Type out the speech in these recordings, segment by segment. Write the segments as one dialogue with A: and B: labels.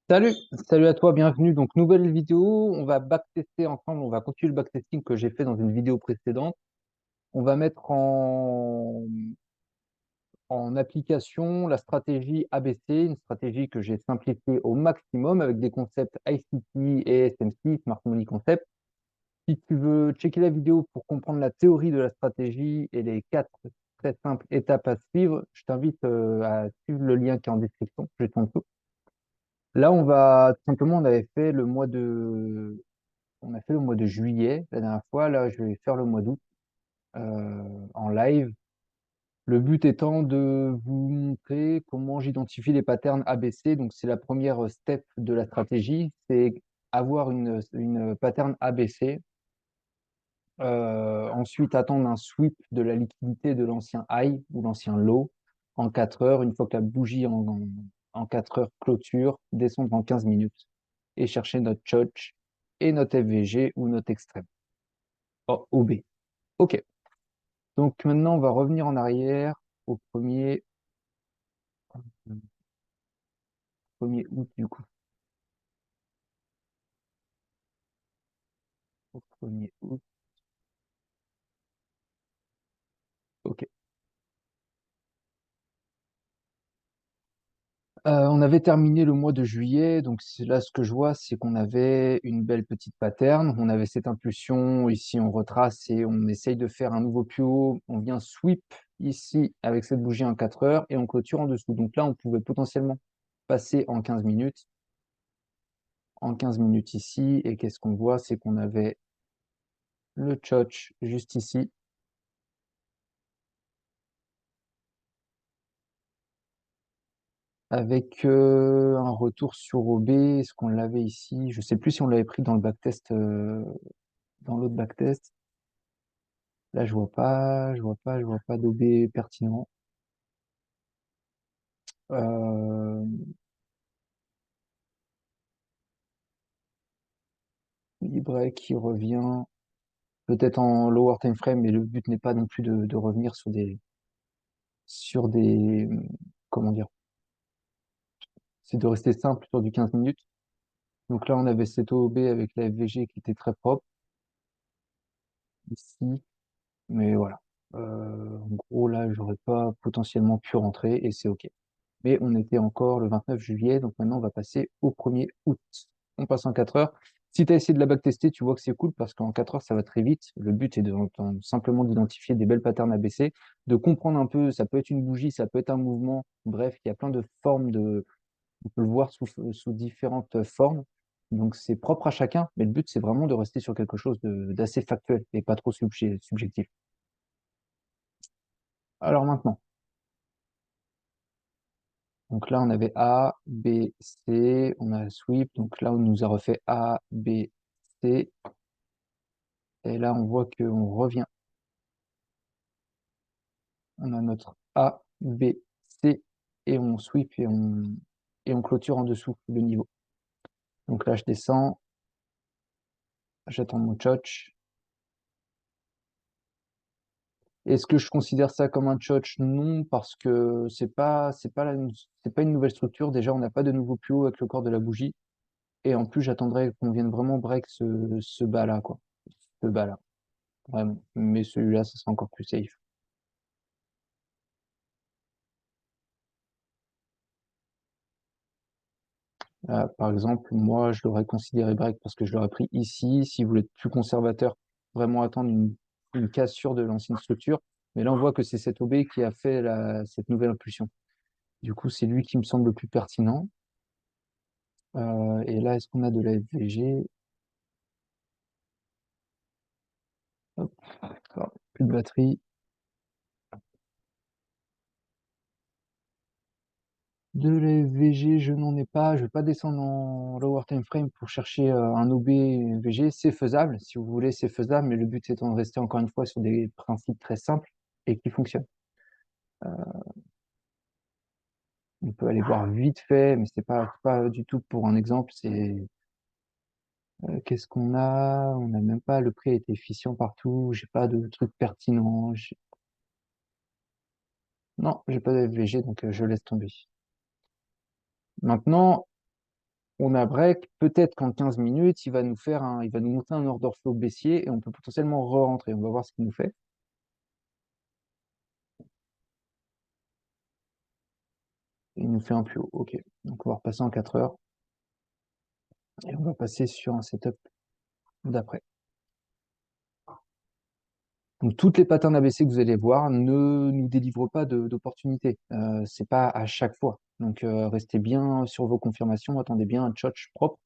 A: Salut, salut à toi, bienvenue. Donc, nouvelle vidéo. On va backtester ensemble. On va continuer le backtesting que j'ai fait dans une vidéo précédente. On va mettre en application la stratégie ABC, une stratégie que j'ai simplifiée au maximum avec des concepts ICT et SMC, Smart Money Concept. Si tu veux checker la vidéo pour comprendre la théorie de la stratégie et les quatre très simples étapes à suivre, je t'invite à suivre le lien qui est en description, juste en dessous. Là, on a fait le mois de juillet la dernière fois. Là, je vais faire le mois d'août en live. Le but étant de vous montrer comment j'identifie les patterns ABC. Donc, c'est la première step de la stratégie, c'est avoir une pattern ABC. Ensuite, attendre un sweep de la liquidité de l'ancien high ou l'ancien low en 4 heures. Une fois que la bougie en 4 heures clôture, descendre en 15 minutes et chercher notre Choch et notre FVG ou notre extrême. Oh, OB. OK. Donc maintenant, on va revenir en arrière au premier août, du coup. Au 1er août. OK. On avait terminé le mois de juillet, donc là ce que je vois, c'est qu'on avait une belle petite pattern. On avait cette impulsion, ici on retrace et on essaye de faire un nouveau plus haut. On vient sweep ici avec cette bougie en 4 heures et on clôture en dessous. Donc là, on pouvait potentiellement passer en 15 minutes. En 15 minutes ici, et qu'est-ce qu'on voit? C'est qu'on avait le Choch juste ici avec un retour sur OB. Est-ce qu'on l'avait ici? Je sais plus si on l'avait pris dans le backtest, dans l'autre backtest. Là, je vois pas d'OB pertinent. Euh, Libre qui revient peut-être en lower time frame, mais le but n'est pas non plus de revenir sur des, comment dire, c'est de rester simple sur du 15 minutes. Donc là, on avait cet OB avec la FVG qui était très propre ici, mais voilà. En gros, là, j'aurais pas potentiellement pu rentrer et c'est OK. Mais on était encore le 29 juillet, donc maintenant on va passer au 1er août. On passe en 4 heures. Si tu as essayé de la backtester, tu vois que c'est cool parce qu'en 4 heures, ça va très vite. Le but est simplement d'identifier des belles patterns ABC, de comprendre un peu, ça peut être une bougie, ça peut être un mouvement. Bref, il y a plein de formes on peut le voir sous différentes formes. Donc c'est propre à chacun, mais le but c'est vraiment de rester sur quelque chose d'assez factuel et pas trop subjectif. Alors maintenant, donc là, on avait A, B, C, on a sweep. Donc là, on nous a refait A, B, C. Et là, on voit qu'on revient. On a notre A, B, C et on sweep et on clôture en dessous le niveau. Donc là, je descends, j'attends mon choch. Est-ce que je considère ça comme un choch? Non, parce que c'est pas une nouvelle structure. Déjà, on n'a pas de nouveau plus haut avec le corps de la bougie. Et en plus, j'attendrai qu'on vienne vraiment break ce bas-là, quoi. Ce bas-là. Vraiment. Mais celui-là, ça sera encore plus safe. Par exemple, moi, je l'aurais considéré break parce que je l'aurais pris ici. Si vous voulez être plus conservateur, vraiment attendre une cassure de l'ancienne structure. Mais là, on voit que c'est cet OB qui a fait cette nouvelle impulsion. Du coup, c'est lui qui me semble le plus pertinent. Et là, est-ce qu'on a de la FVG? Hop, d'accord. Plus de batterie. De la FVG, je n'en ai pas. Je vais pas descendre en lower time frame pour chercher un OB VG. C'est faisable, si vous voulez, c'est faisable, mais le but étant de rester encore une fois sur des principes très simples et qui fonctionnent. On peut aller voir vite fait, mais c'est pas du tout pour un exemple. C'est qu'est-ce qu'on a? On n'a même pas le prix a été efficient partout. J'ai pas de truc pertinent. Non, j'ai pas de FVG, donc je laisse tomber. Maintenant, On a break, peut-être qu'en 15 minutes, il va nous monter un order flow baissier et on peut potentiellement re-rentrer. On va voir ce qu'il nous fait. Il nous fait un plus haut. OK. Donc, on va repasser en 4 heures et on va passer sur un setup d'après. Donc, toutes les patterns ABC que vous allez voir ne nous délivrent pas d'opportunités. C'est pas à chaque fois. Donc, restez bien sur vos confirmations. Attendez bien un touch propre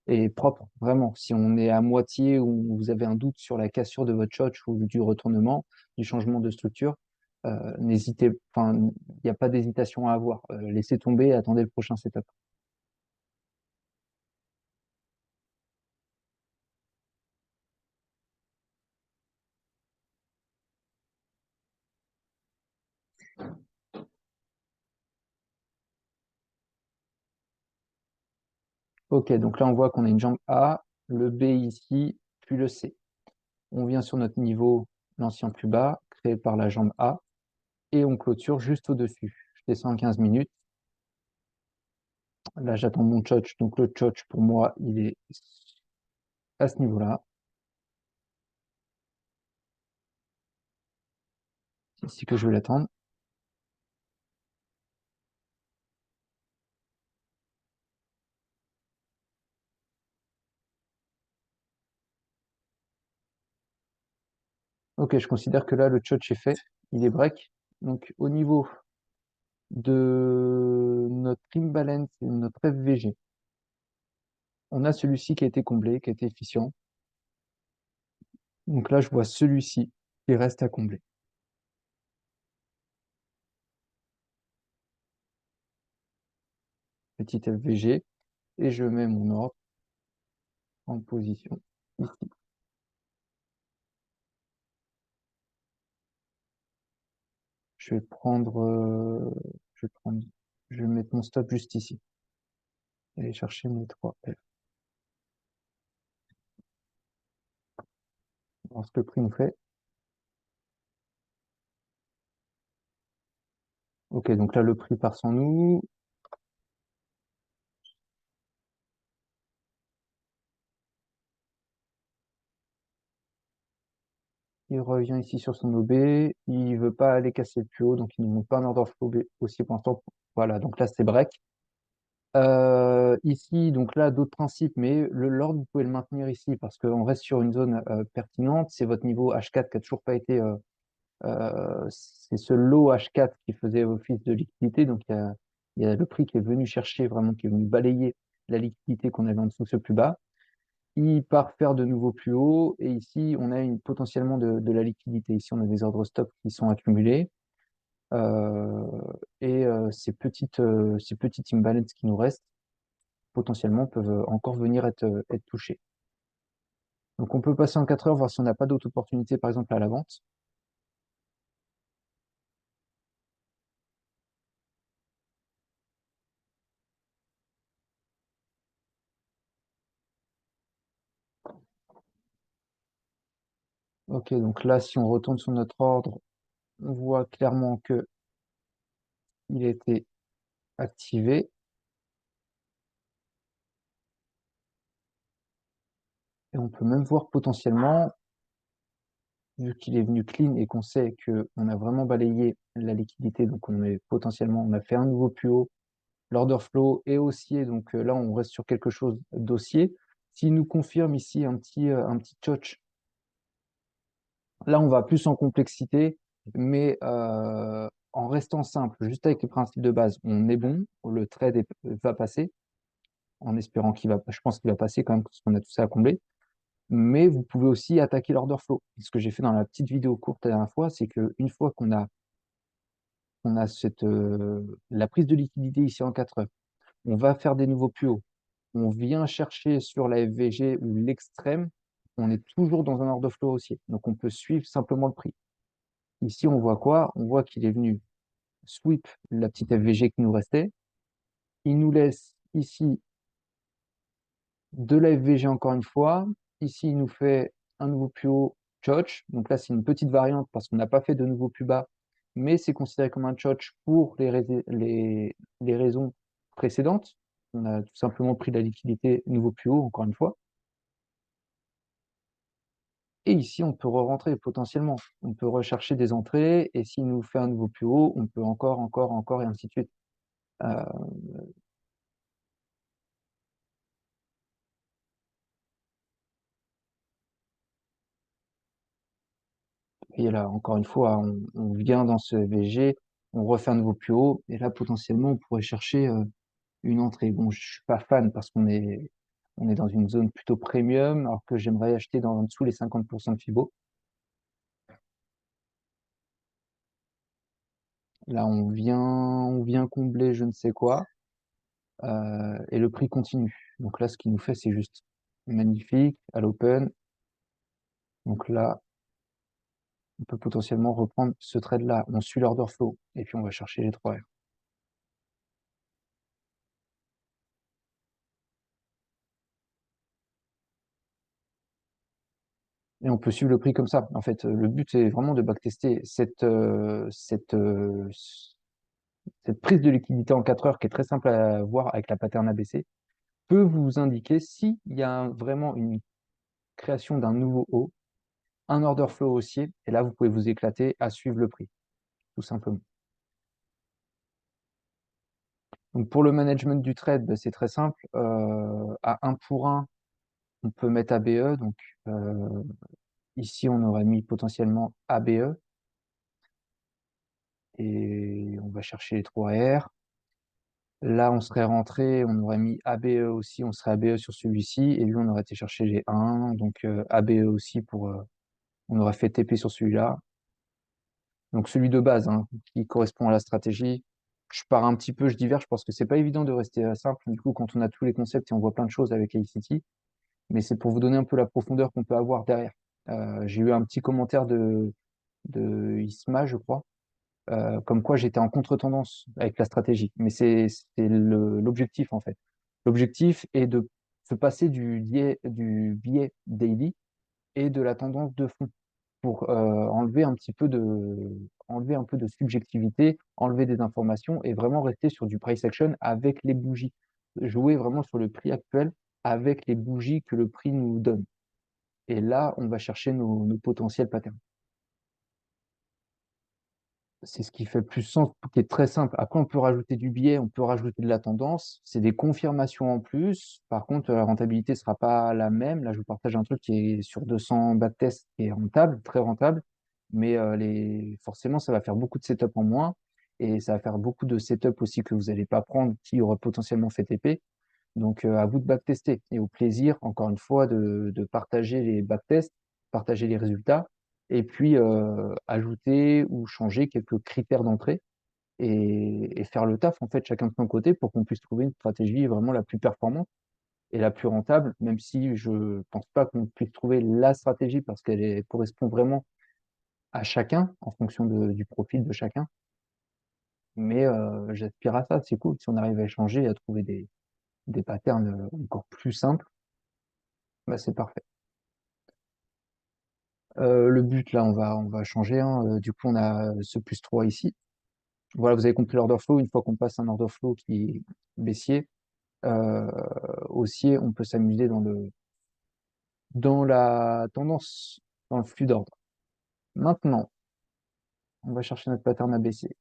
A: et propre, vraiment. Si on est à moitié ou vous avez un doute sur la cassure de votre touch ou du retournement, du changement de structure, n'hésitez, enfin, il n'y a pas d'hésitation à avoir. Laissez tomber et attendez le prochain setup. Ok, donc là, on voit qu'on a une jambe A, le B ici, puis le C. On vient sur notre niveau, l'ancien plus bas, créé par la jambe A, et on clôture juste au-dessus. Je descends en 15 minutes. Là, j'attends mon touch. Donc, le touch, pour moi, il est à ce niveau-là. C'est ici que je vais l'attendre. Ok, je considère que là, le touch est fait. Il est break. Donc, au niveau de notre imbalance et notre FVG, on a celui-ci qui a été comblé, qui a été efficient. Donc là, je vois celui-ci qui reste à combler. Petit FVG. Et je mets mon ordre en position ici. Je vais prendre, je vais mettre mon stop juste ici. Et aller chercher mes 3 F. Alors, ce que le prix nous fait. Ok, donc là, le prix part sans nous. Il revient ici sur son OB. Il veut pas aller casser le plus haut, donc il ne monte pas un order flow aussi pour l'instant. Voilà, donc là, c'est break. Ici, donc là, d'autres principes, mais l'ordre, vous pouvez le maintenir ici parce qu'on reste sur une zone pertinente. C'est votre niveau H4 qui a toujours pas été. C'est ce lot H4 qui faisait office de liquidité. Donc, il y a le prix qui est venu chercher, vraiment, qui est venu balayer la liquidité qu'on avait en dessous, ce plus bas. Il part faire de nouveau plus haut. Et ici, on a potentiellement de la liquidité. Ici, on a des ordres stop qui sont accumulés. Euh, ces petites imbalances qui nous restent, potentiellement, peuvent encore venir être touchées. Donc, on peut passer en 4 heures, voir si on n'a pas d'autres opportunités, par exemple, à la vente. Ok, donc là, si on retourne sur notre ordre, on voit clairement que il a été activé et on peut même voir potentiellement, vu qu'il est venu clean et qu'on sait qu'on a vraiment balayé la liquidité, donc on a fait un nouveau plus haut, l'order flow est haussier, donc là on reste sur quelque chose d'haussier. S'il nous confirme ici un petit touch, là on va plus en complexité, mais en restant simple, juste avec les principes de base, on est bon, le trade va passer, en espérant je pense qu'il va passer quand même, parce qu'on a tout ça à combler. Mais vous pouvez aussi attaquer l'order flow. Ce que j'ai fait dans la petite vidéo courte la dernière fois, c'est qu'une fois qu'on a la prise de liquidité ici en 4 heures, on va faire des nouveaux plus hauts. On vient chercher sur la FVG ou l'extrême, on est toujours dans un order flow haussier. Donc on peut suivre simplement le prix. Ici, on voit quoi? On voit qu'il est venu sweep la petite FVG qui nous restait. Il nous laisse ici de la FVG encore une fois. Ici, il nous fait un nouveau plus haut Choch. Donc là, c'est une petite variante parce qu'on n'a pas fait de nouveau plus bas, mais c'est considéré comme un Choch pour les raisons précédentes. On a tout simplement pris la liquidité nouveau plus haut, encore une fois. Et ici, on peut re-rentrer potentiellement. On peut rechercher des entrées et s'il nous fait un nouveau plus haut, on peut encore, encore, encore et ainsi de suite. Euh, et là, encore une fois, on vient dans ce VG, on refait un nouveau plus haut et là, potentiellement, on pourrait chercher une entrée. Bon, je suis pas fan parce on est dans une zone plutôt premium alors que j'aimerais acheter en dessous les 50% de Fibo. Là, on vient combler je ne sais quoi. Et le prix continue. Donc là, ce qu'il nous fait, c'est juste magnifique à l'open. Donc là, on peut potentiellement reprendre ce trade-là. On suit l'order flow et puis on va chercher les 3 R. Et on peut suivre le prix comme ça. En fait, le but, c'est vraiment de backtester cette prise de liquidité en 4 heures qui est très simple à voir avec la pattern ABC peut vous indiquer s'il y a vraiment une création d'un nouveau haut, un order flow haussier, et là, vous pouvez vous éclater à suivre le prix, tout simplement. Donc pour le management du trade, ben, c'est très simple. À 1 pour 1, on peut mettre ABE. Donc ici, on aurait mis potentiellement ABE et on va chercher les 3 R. Là, on serait rentré, on aurait mis ABE aussi, on serait ABE sur celui-ci et lui, on aurait été chercher les 1. Donc ABE aussi on aurait fait TP sur celui-là. Donc celui de base, hein, qui correspond à la stratégie. Je pars un petit peu, je diverge parce que c'est pas évident de rester simple. Du coup, quand on a tous les concepts et on voit plein de choses avec ACT, mais c'est pour vous donner un peu la profondeur qu'on peut avoir derrière. J'ai eu un petit commentaire de Isma, je crois, comme quoi j'étais en contre-tendance avec la stratégie. Mais c'est l'objectif, en fait. L'objectif est de se passer du biais daily et de la tendance de fond pour enlever un peu de subjectivité, enlever des informations et vraiment rester sur du price action avec les bougies. Jouer vraiment sur le prix actuel avec les bougies que le prix nous donne. Et là, on va chercher nos potentiels patterns. C'est ce qui fait le plus sens, qui est très simple. Après, on peut rajouter du biais, on peut rajouter de la tendance. C'est des confirmations en plus. Par contre, la rentabilité ne sera pas la même. Là, je vous partage un truc qui est sur 200 backtests, qui est rentable, très rentable. Mais forcément, ça va faire beaucoup de setup en moins. Et ça va faire beaucoup de setup aussi que vous n'allez pas prendre, qui aurait potentiellement fait TP. Donc, à vous de backtester et au plaisir, encore une fois, de partager les backtests, partager les résultats et puis ajouter ou changer quelques critères d'entrée et faire le taf, en fait, chacun de son côté pour qu'on puisse trouver une stratégie vraiment la plus performante et la plus rentable, même si je pense pas qu'on puisse trouver la stratégie parce correspond vraiment à chacun en fonction du profil de chacun. Mais j'aspire à ça, c'est cool si on arrive à échanger et à trouver des patterns encore plus simples. Bah, c'est parfait. Le but, là, on va changer, hein. Du coup, on a ce plus 3 ici. Voilà, vous avez compris l'order flow. Une fois qu'on passe un order flow qui est baissier, euh, haussier, on peut s'amuser dans la tendance, dans le flux d'ordre. Maintenant, on va chercher notre pattern à baisser.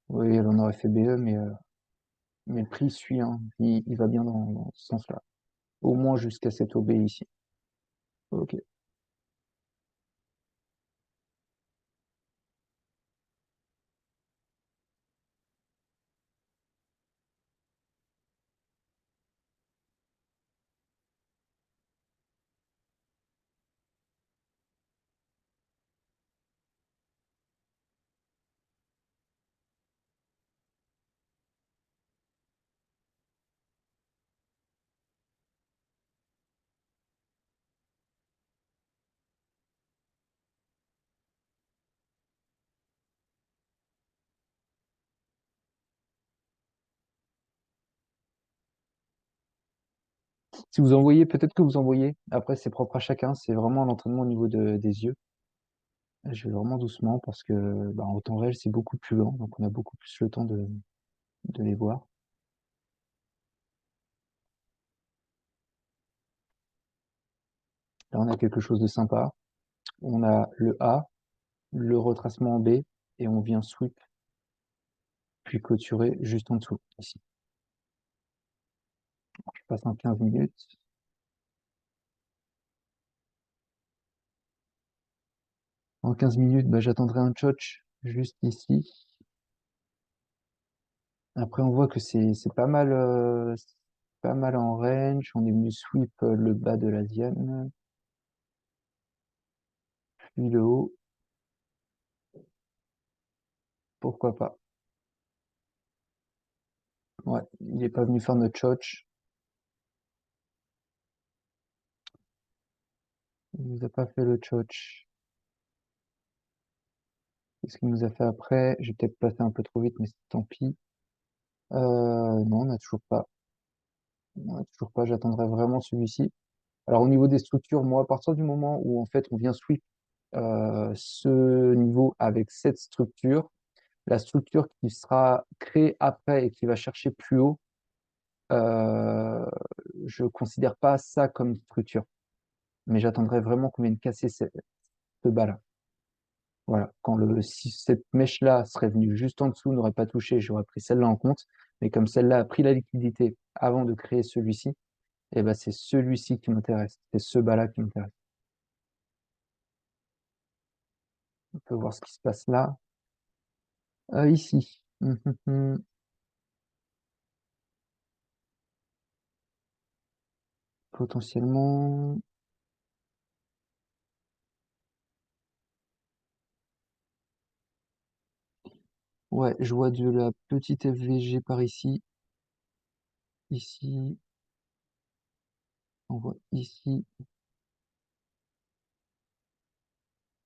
A: Oui, on aurait fait BE, mais le prix suit, hein. Il va bien dans ce sens-là. Au moins jusqu'à cette OB ici. Ok. Si vous envoyez, peut-être que vous envoyez. Après, c'est propre à chacun. C'est vraiment l'entraînement au niveau des yeux. Je vais vraiment doucement parce que bah, en temps réel, c'est beaucoup plus lent. Donc, on a beaucoup plus le temps de les voir. Là, on a quelque chose de sympa. On a le A, le retracement en B, et on vient sweep, puis clôturer juste en dessous, ici. Je passe en 15 minutes. En 15 minutes, bah, j'attendrai un choch juste ici. Après, on voit que c'est pas mal en range. On est venu sweep le bas de la diane, puis le haut. Pourquoi pas? Ouais, il est pas venu faire notre choch. Il nous a pas fait le choch. Qu'est-ce qu'il nous a fait après? J'ai peut-être passé un peu trop vite, mais tant pis. Non, on n'a toujours pas. On n'a toujours pas. J'attendrai vraiment celui-ci. Alors, au niveau des structures, moi, à partir du moment où, en fait, on vient sweep ce niveau avec cette structure, la structure qui sera créée après et qui va chercher plus haut, euh, je considère pas ça comme une structure. Mais j'attendrai vraiment qu'on vienne casser ce bas-là. Voilà. Si cette mèche-là serait venue juste en dessous, n'aurait pas touché, j'aurais pris celle-là en compte. Mais comme celle-là a pris la liquidité avant de créer celui-ci, eh ben, c'est celui-ci qui m'intéresse. C'est ce bas-là qui m'intéresse. On peut voir ce qui se passe là. Ici. Potentiellement. Ouais, je vois de la petite FVG par ici. Ici. On voit ici.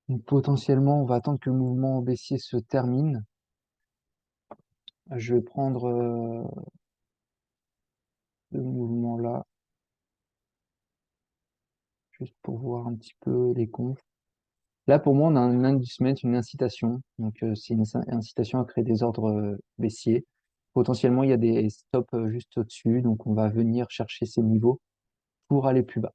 A: Donc, potentiellement, on va attendre que le mouvement baissier se termine. Je vais prendre ce mouvement-là, juste pour voir un petit peu les confs. Là, pour moi, on a un inducement, une incitation. Donc, c'est une incitation à créer des ordres baissiers. Potentiellement, il y a des stops juste au-dessus. Donc, on va venir chercher ces niveaux pour aller plus bas.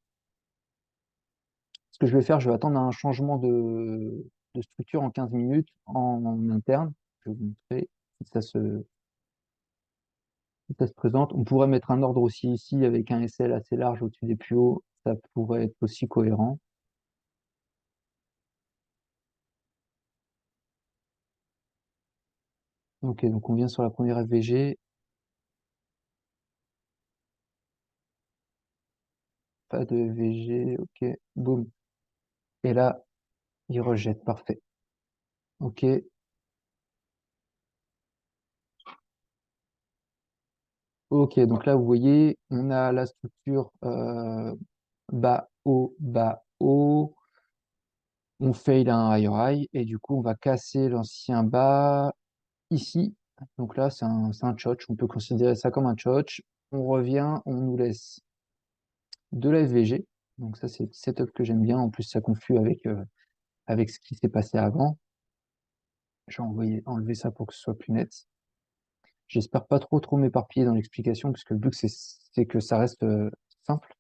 A: Ce que je vais faire, je vais attendre un changement de structure en 15 minutes en interne. Je vais vous montrer si si ça se présente. On pourrait mettre un ordre aussi ici avec un SL assez large au-dessus des plus hauts. Ça pourrait être aussi cohérent. Ok, donc on vient sur la première FVG. Pas de FVG. Ok, boum. Et là, il rejette. Parfait. Ok, ok. Donc là, vous voyez, on a la structure bas, haut, bas, haut. On fail un higher high et du coup, on va casser l'ancien bas ici. Donc là, c'est un chotch. On peut considérer ça comme un chotch. On revient, on nous laisse de la FVG. Donc ça, c'est le setup que j'aime bien. En plus, ça confus avec ce qui s'est passé avant. Je vais enlever ça pour que ce soit plus net. J'espère pas trop m'éparpiller dans l'explication, puisque le but, c'est que ça reste simple.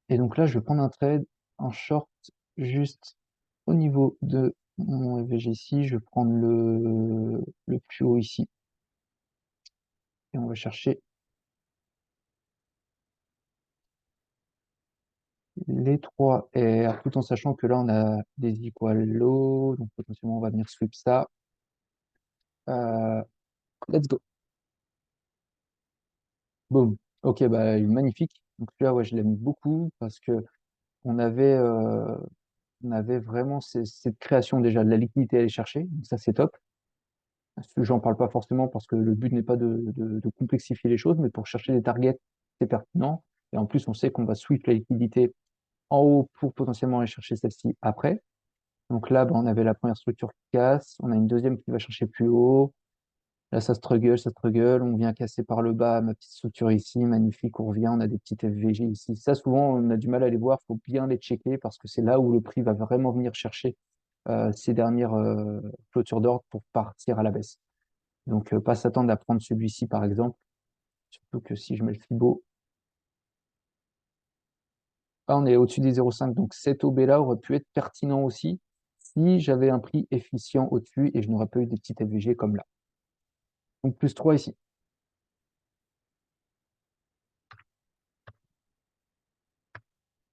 A: Et donc là, je vais prendre un trade en short juste au niveau de mon FVG ici. Je vais prendre le plus haut ici. Et on va chercher les 3 R, tout en sachant que là, on a des equal low, donc potentiellement, on va venir sweep ça. Euh, let's go. Boom. Ok, bah, magnifique. Donc là, ouais, je l'aime beaucoup parce que on avait, euh, on avait vraiment cette création déjà de la liquidité à aller chercher. Donc ça, c'est top. J'en parle pas forcément parce que le but n'est pas de complexifier les choses, mais pour chercher des targets, c'est pertinent. Et en plus, on sait qu'on va sweep la liquidité en haut pour potentiellement aller chercher celle-ci après. Donc là, bah, on avait la première structure qui casse, on a une deuxième qui va chercher plus haut. Là, ça struggle, on vient casser par le bas, ma petite structure ici, magnifique, on revient, on a des petites FVG ici. Ça, souvent, on a du mal à les voir, il faut bien les checker parce que c'est là où le prix va vraiment venir chercher ces dernières clôtures d'ordre pour partir à la baisse. Donc, pas s'attendre à prendre celui-ci, par exemple, surtout que si je mets le Fibo, là, on est au-dessus des 0,5, donc cet OB-là aurait pu être pertinent aussi si j'avais un prix efficient au-dessus et je n'aurais pas eu des petites FVG comme là. Donc, plus 3 ici.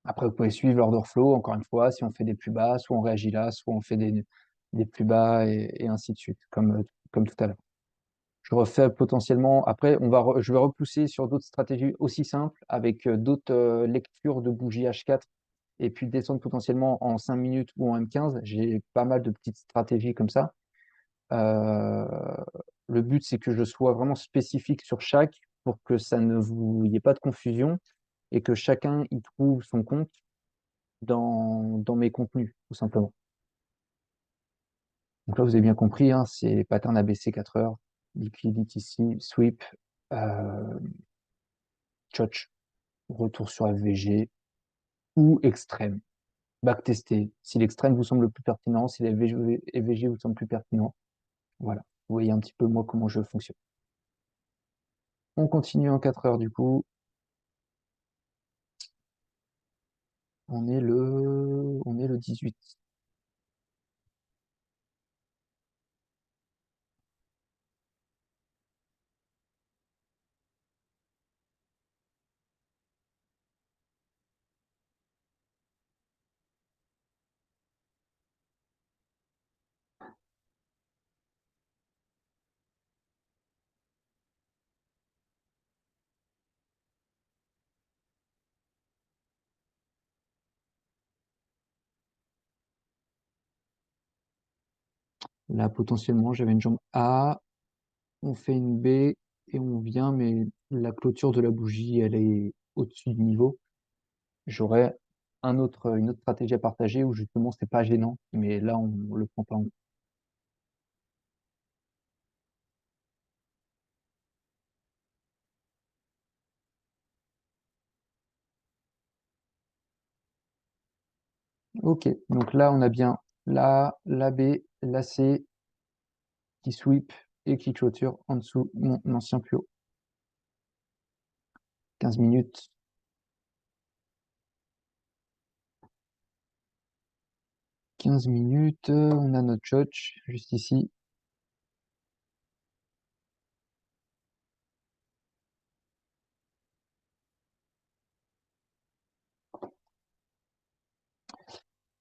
A: Après, vous pouvez suivre l'order flow, encore une fois, si on fait des plus bas, soit on réagit là, soit on fait des plus bas et ainsi de suite, comme tout à l'heure. Je refais potentiellement, après, je vais repousser sur d'autres stratégies aussi simples avec d'autres lectures de bougies H4 et puis descendre potentiellement en 5 minutes ou en M15. J'ai pas mal de petites stratégies comme ça. Euh, le but, c'est que je sois vraiment spécifique sur chaque pour que ça ne vous y ait pas de confusion et que chacun y trouve son compte dans mes contenus, tout simplement. Donc là, vous avez bien compris, hein, c'est pattern ABC 4 heures, liquidity sweep, euh, church, retour sur FVG ou extrême. Backtester. Si l'extrême vous semble le plus pertinent, si FVG vous semble plus pertinent, voilà. Vous voyez un petit peu moi comment je fonctionne. On continue en 4 heures du coup. On est le 18. Là, potentiellement, j'avais une jambe A, on fait une B et on vient, mais la clôture de la bougie, elle est au-dessus du niveau. J'aurais une autre stratégie à partager où justement c'est pas gênant, mais là on le prend pas en compte. Ok, donc là on a bien la B, la C qui sweep et qui clôture en dessous mon ancien plus haut. 15 minutes. 15 minutes, on a notre shot juste ici.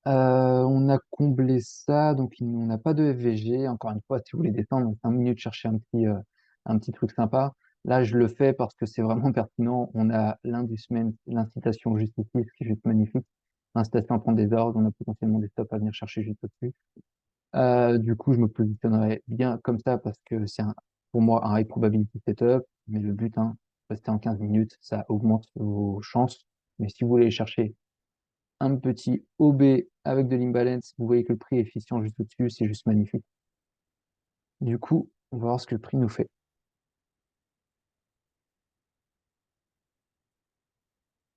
A: On a comblé ça, donc on n'a pas de FVG. Encore une fois, si vous voulez descendre en 5 minutes, chercher un petit truc sympa. Là, je le fais parce que c'est vraiment pertinent. On a l'inducement, l'incitation juste ici, ce qui est juste magnifique. L'incitation à prendre des ordres, on a potentiellement des stops à venir chercher juste au-dessus. Du coup, je me positionnerai bien comme ça parce que pour moi un high probability setup. Mais le but, hein, rester en 15 minutes, ça augmente vos chances. Mais si vous voulez chercher un petit OB avec de l'imbalance. Vous voyez que le prix est efficient juste au-dessus, c'est juste magnifique. Du coup, on va voir ce que le prix nous fait.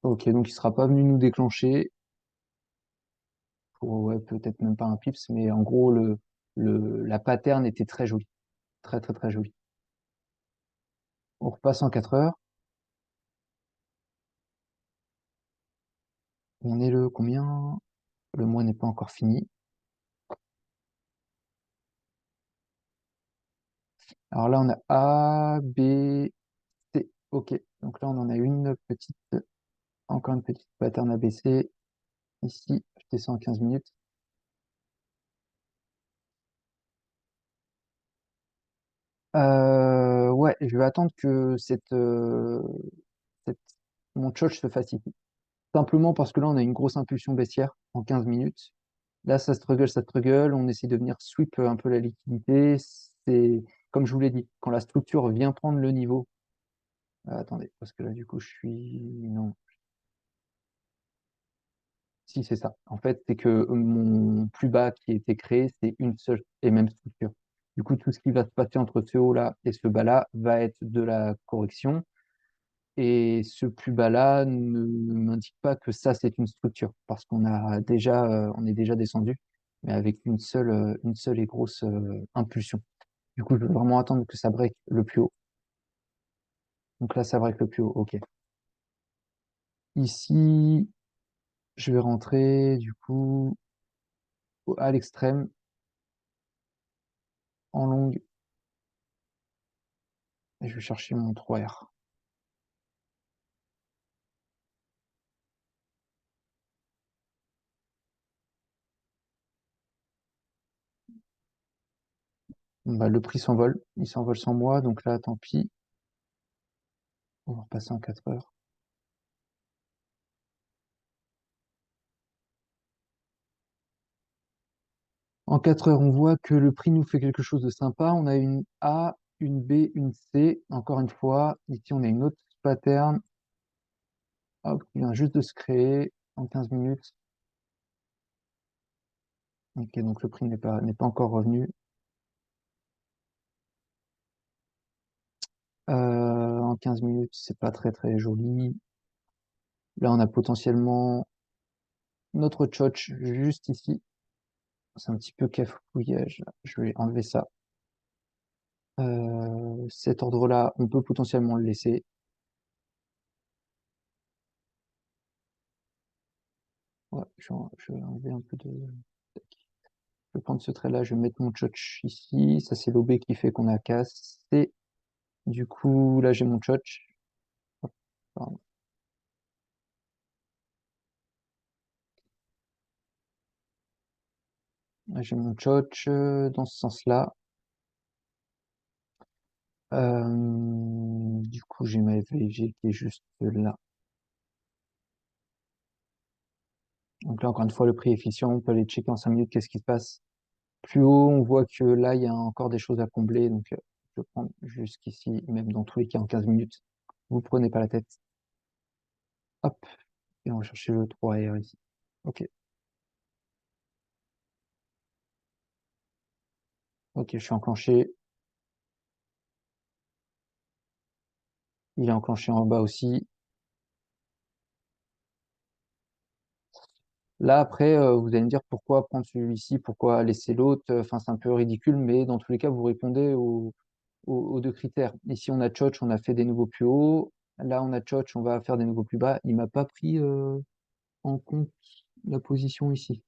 A: Ok, donc il sera pas venu nous déclencher pour ouais, peut-être même pas un pips, mais en gros la pattern était très jolie, très très très jolie. On repasse en 4 heures. On est le combien? Le mois n'est pas encore fini. Alors là, on a A, B, C. Ok, donc là, on en a encore une petite pattern ABC. Ici, je descends en 15 minutes. Ouais, je vais attendre que cette- mon choc se fasse ici. Simplement parce que là, on a une grosse impulsion baissière en 15 minutes. Là, ça struggle. On essaie de venir sweep un peu la liquidité. C'est, comme je vous l'ai dit, quand la structure vient prendre le niveau. Attendez, parce que là, du coup, je suis. Non. Si, c'est ça. En fait, c'est que mon plus bas qui a été créé, c'est une seule et même structure. Du coup, tout ce qui va se passer entre ce haut-là et ce bas-là va être de la correction. Et ce plus bas-là ne m'indique pas que ça, c'est une structure, parce on est déjà descendu, mais avec une seule et grosse impulsion. Du coup, je veux vraiment attendre que ça break le plus haut. Donc là, ça break le plus haut. OK. Ici, je vais rentrer, du coup, à l'extrême, en longue, et je vais chercher mon 3R. Bon, bah, le prix s'envole. Il s'envole sans moi, donc là, tant pis. On va repasser en 4 heures. En 4 heures, on voit que le prix nous fait quelque chose de sympa. On a une A, une B, une C. Encore une fois, ici, on a une autre pattern. Hop, qui vient juste de se créer en 15 minutes. Ok, donc le prix n'est pas encore revenu. En 15 minutes, c'est pas très très joli. Là, on a potentiellement notre tchotch juste ici. C'est un petit peu cafouillage. Je vais enlever ça. Cet ordre-là, on peut potentiellement le laisser. Ouais, je vais enlever un peu de... Tac. Je vais prendre ce trait-là, je vais mettre mon tchotch ici. Ça, c'est l'OB qui fait qu'on a cassé. Du coup, là, j'ai mon tchotch. Hop, pardon. Là, j'ai mon tchotch dans ce sens-là. Du coup, j'ai ma FVG qui est juste là. Donc là, encore une fois, le prix efficient, on peut aller checker en 5 minutes qu'est-ce qui se passe. Plus haut, on voit que là, il y a encore des choses à combler. Donc, je vais prendre jusqu'ici, même dans tous les cas, en 15 minutes. Vous prenez pas la tête. Hop, et on va chercher le 3R ici. Ok, ok, je suis enclenché. Il est enclenché en bas aussi. Là, après, vous allez me dire pourquoi prendre celui-ci, pourquoi laisser l'autre. Enfin, c'est un peu ridicule, mais dans tous les cas, vous répondez aux deux critères. Ici, on a Choch, on a fait des nouveaux plus hauts. Là, on a Choch, on va faire des nouveaux plus bas. Il m'a pas pris en compte la position ici.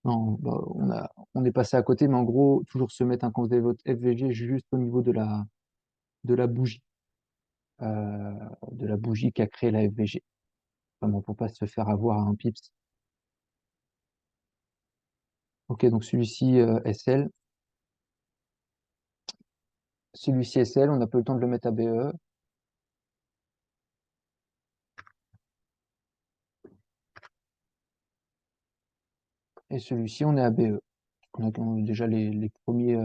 A: Non, bah, on est passé à côté, mais en gros, toujours se mettre un compte votre FVG juste au niveau de la bougie, euh, de la bougie qui a créé la FVG. Vraiment, pour pas se faire avoir à un pips. Ok, donc celui-ci SL. Celui-ci SL, on n'a pas eu le temps de le mettre à BE. Et celui-ci, on est à BE. On a déjà les premiers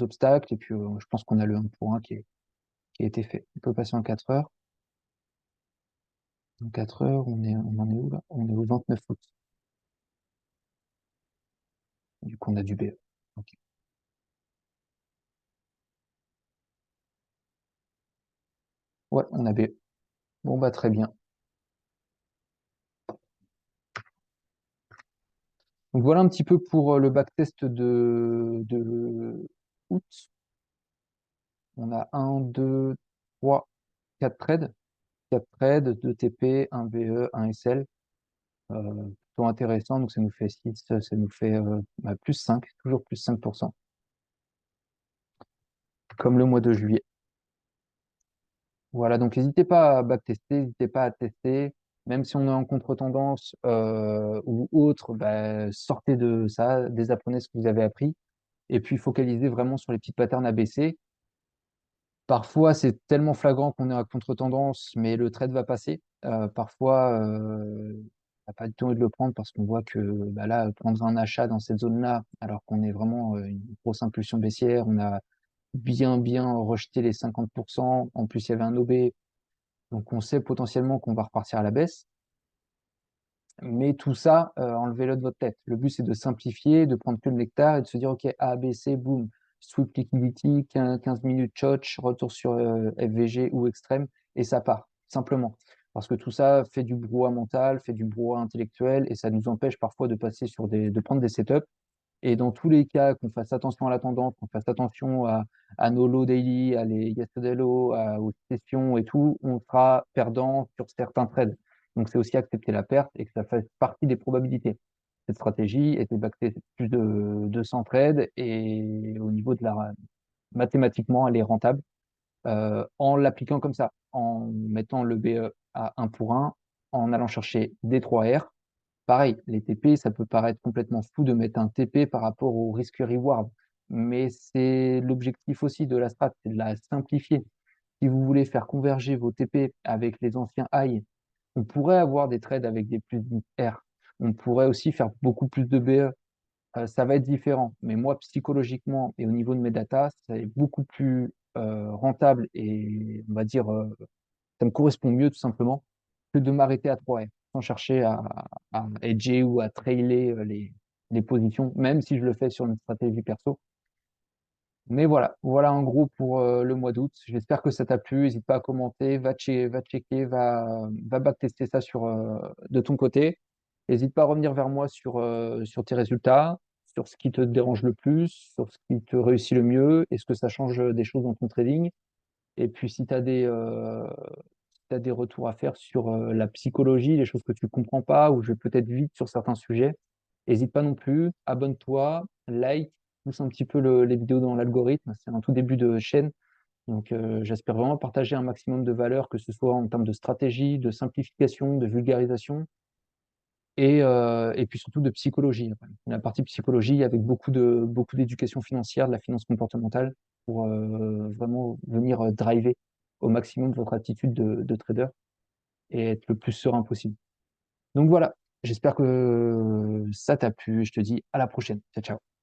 A: obstacles. Et puis, je pense qu'on a le 1 pour 1 qui a été fait. On peut passer en 4 heures. En 4 heures, on en est où là? On est au 29 août. Du coup, on a du BE. Ok. Ouais, on a BE. Bon, bah, très bien. Donc, voilà un petit peu pour le backtest de août. On a un 2 3 4 trades. 4 trades, 2 TP, un BE, un SL. Plutôt intéressant. Donc, ça nous fait 6, ça nous fait bah, plus 5, toujours plus 5%, comme le mois de juillet. Voilà, donc n'hésitez pas à backtester, n'hésitez pas à tester. Même si on est en contre-tendance ou autre, bah, sortez de ça, désapprenez ce que vous avez appris. Et puis focalisez vraiment sur les petites patterns ABC. Parfois, c'est tellement flagrant qu'on est à contre-tendance, mais le trade va passer. Parfois, on n'a pas du tout envie de le prendre parce qu'on voit que bah là, prendre un achat dans cette zone-là, alors qu'on est vraiment une grosse impulsion baissière, on a bien rejeté les 50%. En plus, il y avait un OB, donc on sait potentiellement qu'on va repartir à la baisse. Mais tout ça, enlevez-le de votre tête. Le but, c'est de simplifier, de prendre que le nectar et de se dire, OK, A, B, C, boum, sweep liquidity, 15 minutes choch, retour sur FVG ou extrême, et ça part, simplement. Parce que tout ça fait du brouhaha mental, fait du brouhaha intellectuel, et ça nous empêche parfois de passer de prendre des setups. Et dans tous les cas, qu'on fasse attention à la tendance, qu'on fasse attention à nos low daily, à les yesterday low, aux sessions et tout, on sera perdant sur certains trades. Donc, c'est aussi accepter la perte et que ça fait partie des probabilités. Cette stratégie était backée plus de 200 trades et au niveau de mathématiquement, elle est rentable en l'appliquant comme ça, en mettant le BE à 1 pour 1, en allant chercher des 3R. Pareil, les TP, ça peut paraître complètement fou de mettre un TP par rapport au risque-reward, mais c'est l'objectif aussi de la strat, c'est de la simplifier. Si vous voulez faire converger vos TP avec les anciens high, on pourrait avoir des trades avec des plus R. On pourrait aussi faire beaucoup plus de BE. Ça va être différent, mais moi, psychologiquement et au niveau de mes datas, c'est beaucoup plus rentable et on va dire, ça me correspond mieux tout simplement que de m'arrêter à 3 R, sans chercher à hedger ou à trailer les positions, même si je le fais sur une stratégie perso. Mais voilà en gros pour le mois d'août. J'espère que ça t'a plu. N'hésite pas à commenter, va checker, va backtester ça de ton côté. N'hésite pas à revenir vers moi sur tes résultats, sur ce qui te dérange le plus, sur ce qui te réussit le mieux, est-ce que ça change des choses dans ton trading. Et puis si tu as des retours à faire sur la psychologie, les choses que tu comprends pas, ou je vais peut-être vite sur certains sujets, n'hésite pas non plus, abonne-toi, like, pousse un petit peu les vidéos dans l'algorithme. C'est un tout début de chaîne. Donc j'espère vraiment partager un maximum de valeur, que ce soit en termes de stratégie, de simplification, de vulgarisation, et puis surtout de psychologie. Après. La partie psychologie avec beaucoup d'éducation financière, de la finance comportementale, pour vraiment venir driver au maximum votre attitude de trader et être le plus serein possible. Donc voilà, j'espère que ça t'a plu. Je te dis à la prochaine. Ciao, ciao.